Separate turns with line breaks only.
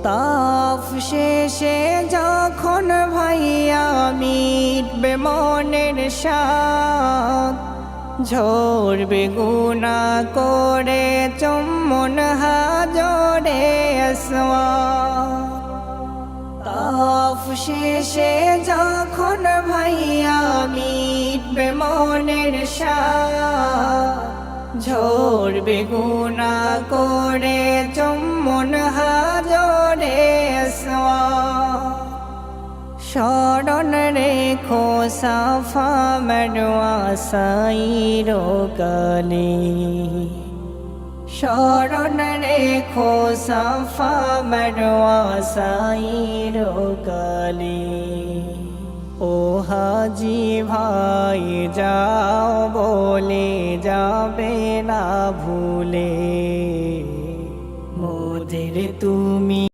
তাফ শেষে যখন ভাইয়া মিটবে মনের সাথ, ঝরবে গুনাহ করে চুম্বন হাজরে আসওয়াদ। তাফ শেষে যখন ভাইয়া মিটবে মনের সাথ, ঝরবে গুনাহ করে চুম্বন হাজরে আসওয়াদ। স্মরণ রেখো সাফা মারওয়া সাইর কালে, স্মরণ রেখো সাফা মারওয়া সাইর কালে। ও হাজি ভাই যাও বলে যাবে না ভুলে,